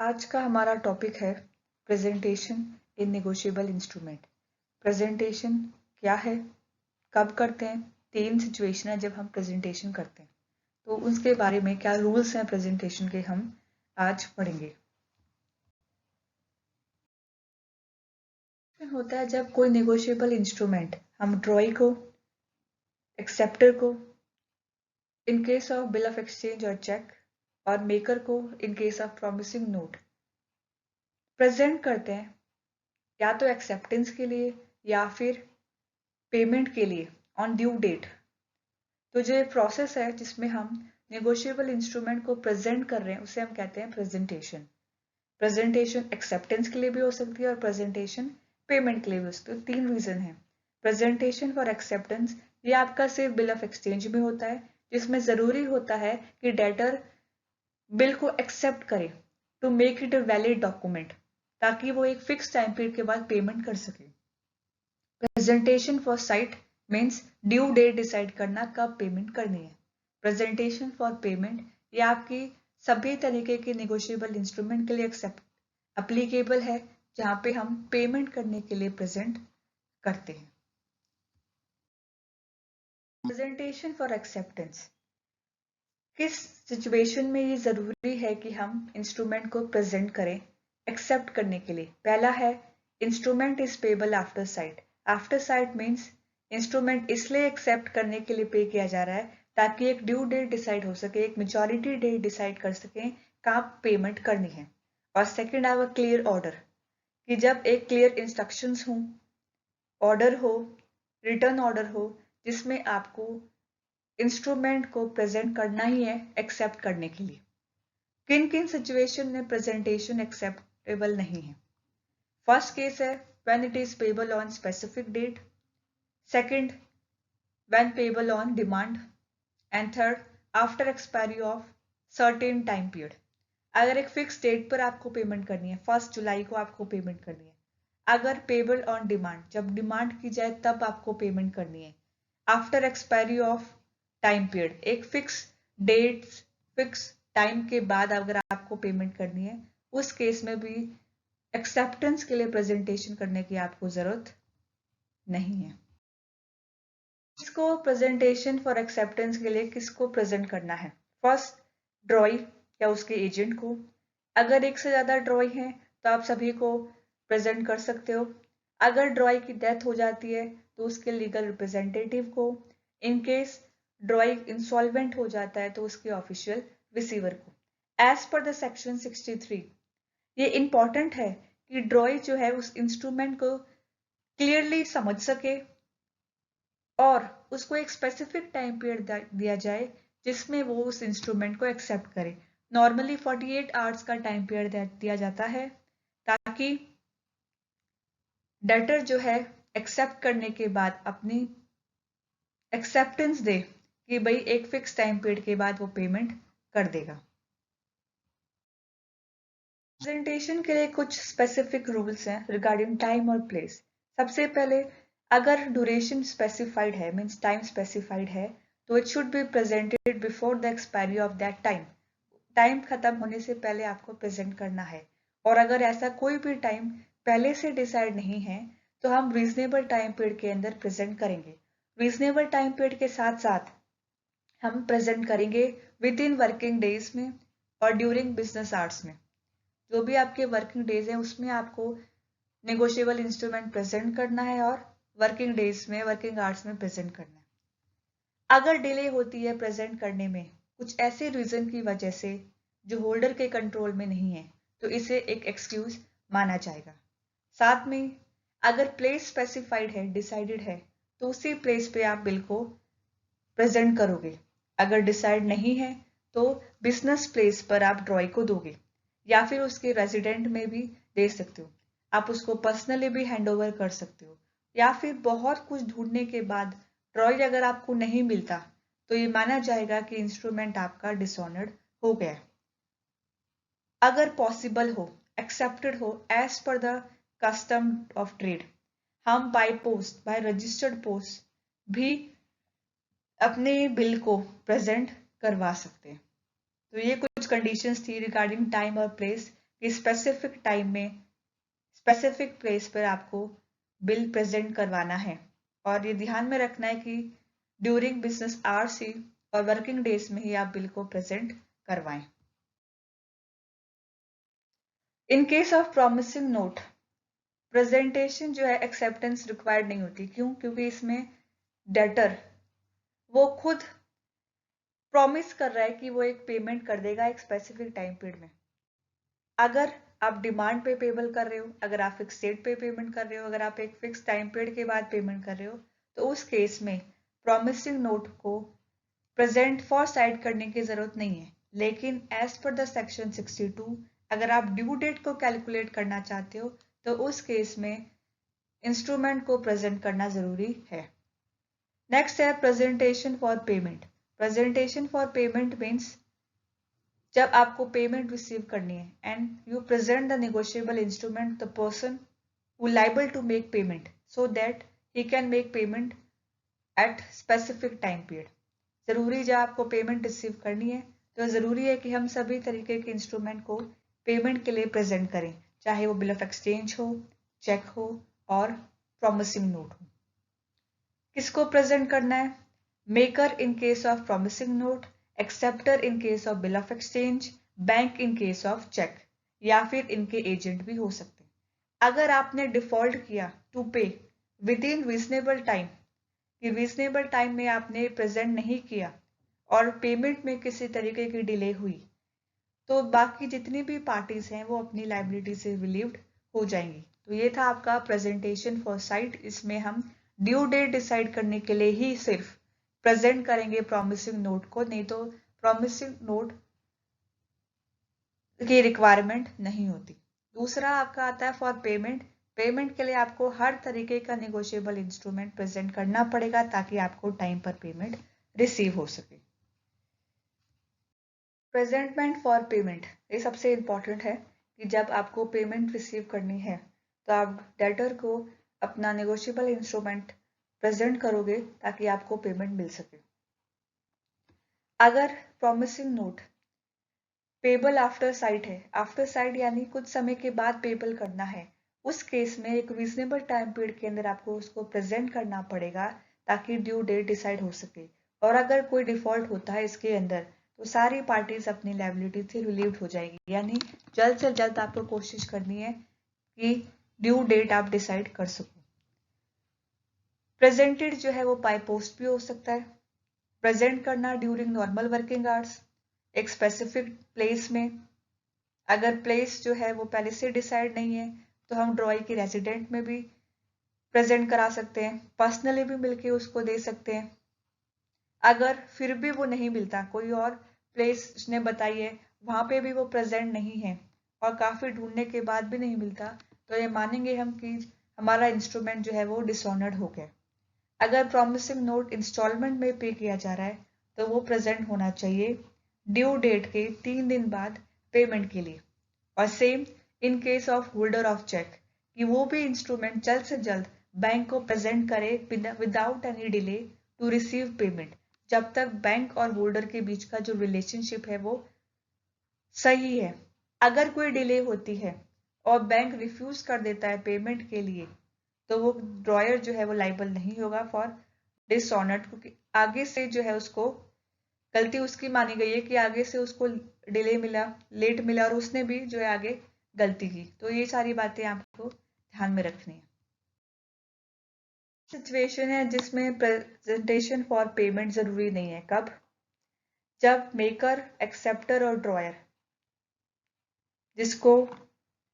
आज का हमारा टॉपिक है प्रेजेंटेशन इन नेगोशिएबल इंस्ट्रूमेंट। प्रेजेंटेशन क्या है, कब करते हैं, 3 सिचुएशन है जब हम प्रेजेंटेशन करते हैं, तो उसके बारे में क्या रूल्स हैं प्रेजेंटेशन के हम आज पढ़ेंगे। होता है जब कोई नेगोशिएबल इंस्ट्रूमेंट हम ड्रॉई को, एक्सेप्टर को इन case of bill of exchange और चेक, और मेकर को इन case of promising note present करते हैं, या तो एक्सेप्टेंस के लिए या फिर पेमेंट के लिए ऑन ड्यू डेट। तो जो ये प्रोसेस है जिसमें हम नेगोशिएबल इंस्ट्रूमेंट को प्रेजेंट कर रहे हैं उसे हम कहते हैं प्रेजेंटेशन। प्रेजेंटेशन एक्सेप्टेंस के लिए भी हो सकती है और प्रेजेंटेशन पेमेंट के लिए भी हो सकती है। 3 रीजन है। प्रेजेंटेशन फॉर एक्सेप्टेंस ये आपका सिर्फ बिल ऑफ एक्सचेंज में होता है, जिसमें जरूरी होता है कि डेटर बिल को एक्सेप्ट करे to make it a valid document, ताकि वो एक फिक्स टाइम पीरियड के बाद पेमेंट कर सके। Presentation for sight means due date decide करना कब पेमेंट करनी है। प्रेजेंटेशन फॉर पेमेंट ये आपकी सभी तरीके के नेगोशिएबल इंस्ट्रूमेंट के लिए एक्सेप्ट एप्लीकेबल है, जहां पे हम पेमेंट करने के लिए प्रेजेंट करते हैं। प्रेजेंटेशन फॉर एक्सेप्टेंस किस सिचुएशन में ये जरूरी है कि हम इंस्ट्रूमेंट को प्रेजेंट करें एक्सेप्ट करने के लिए। पहला है instrument is payable after site. After site means instrument इसलिए एक्सेप्ट करने के लिए पे किया जा रहा है ताकि एक ड्यू डेट डिसाइड हो सके, एक मेच्योरिटी डेट डिसाइड कर सकें कब पेमेंट करनी है। और सेकंड है क्लियर ऑर्डर, कि जब एक क्लियर इंस्ट्रक्शंस हो, ऑर्डर हो, रिटर्न ऑर्डर हो, जिसमें आपको इंस्ट्रूमेंट को प्रेजेंट करना ही है एक्सेप्ट करने के लिए। किन किन सिचुएशन में प्रेजेंटेशन एक्सेप्टेबल नहीं है। फर्स्ट केस है when it is payable on specific date, second when payable on demand, and third after expiry of certain time period. अगर एक फिक्स डेट पर आपको पेमेंट करनी है, 1 जुलाई को आपको पेमेंट करनी है। अगर पेबल ऑन डिमांड, जब डिमांड की जाए तब आपको पेमेंट करनी है। After expiry of time period, एक फिक्स डेट, फिक्स टाइम के बाद अगर आपको पेमेंट करनी है, उस केस में भी एक्सेप्टेंस के लिए प्रेजेंटेशन करने की आपको जरूरत नहीं है। किसको प्रेजेंटेशन फॉर एक्सेप्टेंस के लिए किसको प्रेजेंट करना है? फर्स्ट ड्रॉई या उसके एजेंट को। अगर एक से ज्यादा ड्रॉई है तो आप सभी को प्रेजेंट कर सकते हो। अगर ड्रॉई की डेथ हो जाती है तो उसके लीगल रिप्रेजेंटेटिव को। इन केस ड्रॉई इंसॉल्वेंट हो जाता है तो उसके ऑफिशियल रिसीवर को। एज पर द सेक्शन 63 ये इंपॉर्टेंट है कि ड्रॉई जो है उस इंस्ट्रूमेंट को क्लियरली समझ सके और उसको एक स्पेसिफिक टाइम पीरियड दिया जाए जिसमें वो उस इंस्ट्रूमेंट को एक्सेप्ट करे। नॉर्मली 48 आवर्स का टाइम पीरियड दिया जाता है ताकि डेटर जो है एक्सेप्ट करने के बाद अपनी एक्सेप्टेंस दे कि भाई एक फिक्स टाइम पीरियड के बाद वो पेमेंट कर देगा। प्रेजेंटेशन के लिए कुछ स्पेसिफिक रूल्स हैं रिगार्डिंग टाइम और प्लेस। सबसे पहले अगर ड्यूरेशन स्पेसिफाइड है, मीन्स टाइम स्पेसिफाइड है, तो it should be presented before the expiry of that time. Time खत्म होने से पहले आपको प्रेजेंट करना है। और अगर ऐसा कोई भी टाइम पहले से डिसाइड नहीं है तो हम रीजनेबल टाइम पीरियड के अंदर प्रेजेंट करेंगे। रीजनेबल टाइम पीरियड के साथ साथ हम प्रेजेंट करेंगे विद इन वर्किंग डेज में और ड्यूरिंग बिजनेस आवर्स में। जो भी आपके वर्किंग डेज हैं उसमें आपको नेगोशिएबल इंस्ट्रूमेंट प्रेजेंट करना है और वर्किंग डेज में, वर्किंग आवर्स में प्रेजेंट करना है। अगर डिले होती है प्रेजेंट करने में कुछ ऐसे रीजन की वजह से जो होल्डर के कंट्रोल में नहीं है, तो इसे एक एक्सक्यूज माना जाएगा। साथ में अगर प्लेस स्पेसिफाइड है, डिसाइडेड है, तो उसी प्लेस पे आप बिल को प्रेजेंट करोगे। अगर डिसाइड नहीं है तो बिजनेस प्लेस पर आप ड्रॉई को दोगे या फिर उसके रेजिडेंट में भी दे सकते हो। आप उसको पर्सनली भी हैंड ओवर कर सकते हो, या फिर बहुत कुछ ढूंढने के बाद ड्रॉई अगर आपको नहीं मिलता तो ये माना जाएगा कि इंस्ट्रूमेंट आपका डिसऑनर्ड हो गया। अगर पॉसिबल हो, एक्सेप्टेड हो as per the custom of trade, हम by post, by registered post भी अपने बिल को प्रेजेंट करवा सकते हैं। तो ये कुछ कंडीशंस थी रिगार्डिंग टाइम और प्लेस कि स्पेसिफिक टाइम में स्पेसिफिक प्लेस पर आपको बिल प्रेजेंट करवाना है, और ये ध्यान में रखना है कि ड्यूरिंग बिजनेस आवर्स ही और वर्किंग डेज में ही आप बिल को प्रेजेंट करवाएं। इन case of promising note, presentation जो है एक्सेप्टेंस रिक्वायर्ड नहीं होती। क्यों? क्योंकि इसमें डेटर वो खुद प्रॉमिस कर रहा है कि वो एक पेमेंट कर देगा एक स्पेसिफिक टाइम पीरियड में। अगर आप डिमांड पे पेबल कर रहे हो, अगर आप फिक्स डेट पे पेमेंट कर रहे हो, अगर आप एक फिक्स टाइम पीरियड के बाद पेमेंट कर रहे हो, तो उस केस में प्रॉमिसिंग नोट को प्रेजेंट फॉर साइड करने की जरूरत नहीं है। लेकिन एज पर द सेक्शन 62, अगर आप ड्यू डेट को कैलकुलेट करना चाहते हो तो उस केस में इंस्ट्रूमेंट को प्रेजेंट करना जरूरी है। नेक्स्ट है presentation for payment. Presentation for payment means जब आपको पेमेंट रिसीव करनी है and you present the negotiable instrument the person who liable to make payment so that he can make payment at specific time period। जरूरी जब आपको payment receive करनी है तो जरूरी है कि हम सभी तरीके के इंस्ट्रूमेंट को पेमेंट के लिए प्रेजेंट करें, चाहे वो बिल ऑफ एक्सचेंज हो, चेक हो और प्रॉमिसिंग नोट हो। किसको प्रेजेंट करना है? Maker in case of promising note, acceptor in case of bill of exchange, bank in case of cheque, या फिर इनके एजेंट भी हो सकते हैं। अगर आपने डिफॉल्ट किया टू पे विद इन रीजनेबल टाइम, कि रीजनेबल टाइम में आपने प्रेजेंट नहीं किया और पेमेंट में किसी तरीके की डिले हुई, तो बाकी जितनी भी पार्टीज हैं वो अपनी लाइबिलिटी से रिलीव्ड हो जाएंगी। तो ये था आपका प्रेजेंटेशन फॉर साइट। इसमें हम ड्यू डेट डिसाइड करने के लिए ही सिर्फ प्रेजेंट करेंगे प्रॉमिसिंग नोट को, नहीं तो प्रॉमिसिंग नोट की रिक्वायरमेंट नहीं होती। दूसरा आपका आता है फॉर पेमेंट। पेमेंट के लिए आपको हर तरीके का नेगोशिएबल इंस्ट्रूमेंट प्रेजेंट करना पड़ेगा ताकि आपको टाइम पर पेमेंट रिसीव हो सके। प्रेजेंटमेंट फॉर पेमेंट, ये सबसे इंपॉर्टेंट है कि जब आपको पेमेंट रिसीव करनी है तो आप डेटर को अपना नेगोशिएबल इंस्ट्रूमेंट प्रेजेंट करोगे ताकि आपको पेमेंट मिल सके। अगर promising note payable after site है, आफ्टर साइट यानी कुछ समय के बाद पेबल करना है, उस केस में एक रीजनेबल टाइम पीरियड के अंदर आपको उसको प्रेजेंट करना पड़ेगा ताकि ड्यू डेट डिसाइड हो सके। और अगर कोई डिफॉल्ट होता है इसके अंदर तो सारी पार्टीज अपनी लायबिलिटी से रिलीव्ड हो जाएगी। यानी जल्द से जल्द आपको कोशिश करनी है कि ड्यू डेट आप डिसाइड कर सको। प्रेजेंटेड जो है वो बाय पोस्ट भी हो सकता है। प्रेजेंट करना ड्यूरिंग नॉर्मल वर्किंग आवर्स एक स्पेसिफिक प्लेस में। अगर प्लेस जो है वो पहले से डिसाइड नहीं है तो हम ड्रॉई की रेजिडेंट में भी प्रेजेंट करा सकते हैं, पर्सनली भी मिलके उसको दे सकते हैं। अगर फिर भी वो नहीं मिलता, कोई और प्लेस उसने बताई है वहां पे भी वो प्रेजेंट नहीं है और काफी ढूंढने के बाद भी नहीं मिलता, तो ये मानेंगे हम कि हमारा इंस्ट्रूमेंट जो है वो डिसऑनर्ड हो गया। अगर प्रॉमिसिंग नोट इंस्टॉलमेंट में पे किया जा रहा है तो वो प्रेजेंट होना चाहिए ड्यू डेट के 3 दिन बाद पेमेंट के लिए। और same in case of holder of cheque, कि वो भी इंस्ट्रूमेंट जल्द से जल्द बैंक को प्रेजेंट करे without any delay to receive payment, जब तक बैंक और होल्डर के बीच का जो रिलेशनशिप है वो सही है। अगर कोई डिले होती है और बैंक रिफ्यूज कर देता है पेमेंट के लिए तो वो ड्रॉयर जो है वो लाइबल नहीं होगा फॉर डिसऑनर्ड, क्योंकि आगे से जो है उसको गलती उसकी मानी गई है कि आगे से उसको डिले मिला, लेट मिला और उसने भी जो है आगे गलती की। तो ये सारी बातें आपको ध्यान में रखनी है। सिचुएशन है जिसमें प्रेजेंटेशन फॉर पेमेंट जरूरी नहीं है। कब? जब मेकर, एक्सेप्टर और ड्रॉयर, जिसको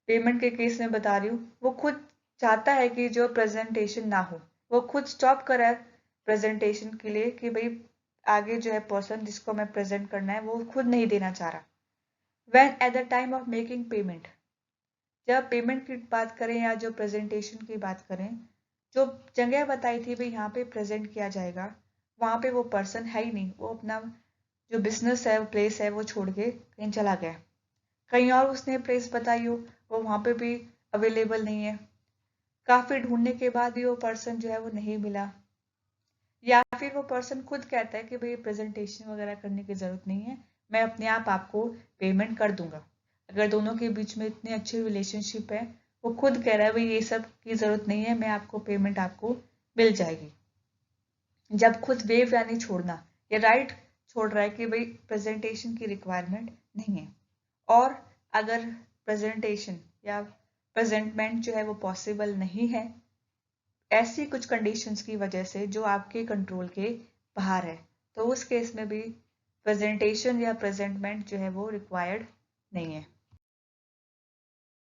पेमेंट के केस में बता रही हूँ, वो खुद चाहता है कि जो प्रेजेंटेशन ना हो, वो खुद स्टॉप करा प्रेजेंटेशन के लिए कि भाई आगे जो है पर्सन जिसको मैं प्रेजेंट करना है वो खुद नहीं देना चाह रहा। When at the time of making payment, जब पेमेंट की बात करें या जो प्रेजेंटेशन की बात करें, जो जगह बताई थी भाई यहाँ पे प्रेजेंट किया जाएगा, वहां पे वो पर्सन है ही नहीं, वो अपना जो बिजनेस है, वो प्लेस है, वो छोड़ के कहीं चला गया। कहीं और उसने प्लेस बताई हो, वो वहां पे भी अवेलेबल नहीं है। काफी ढूंढने के बाद भी वो पर्सन जो है वो नहीं मिला, या फिर वो पर्सन खुद कहता है कि भाई प्रेजेंटेशन वगैरह करने की जरूरत नहीं है, मैं अपने आप आपको पेमेंट कर दूंगा। अगर दोनों के बीच में इतनी अच्छी रिलेशनशिप है, वो खुद कह रहा है भाई ये सब की जरूरत नहीं है, मैं आपको पेमेंट आपको मिल जाएगी। जब खुद वेव यानी छोड़ना या राइट छोड़ रहा है कि भाई प्रेजेंटेशन की रिक्वायरमेंट नहीं है, और अगर प्रेजेंटेशन या प्रेजेंटमेंट जो है वो पॉसिबल नहीं है ऐसी कुछ कंडीशंस की वजह से जो आपके कंट्रोल के बाहर है, तो उस केस में भी प्रेजेंटेशन या प्रेजेंटमेंट जो है वो रिक्वायर्ड नहीं है।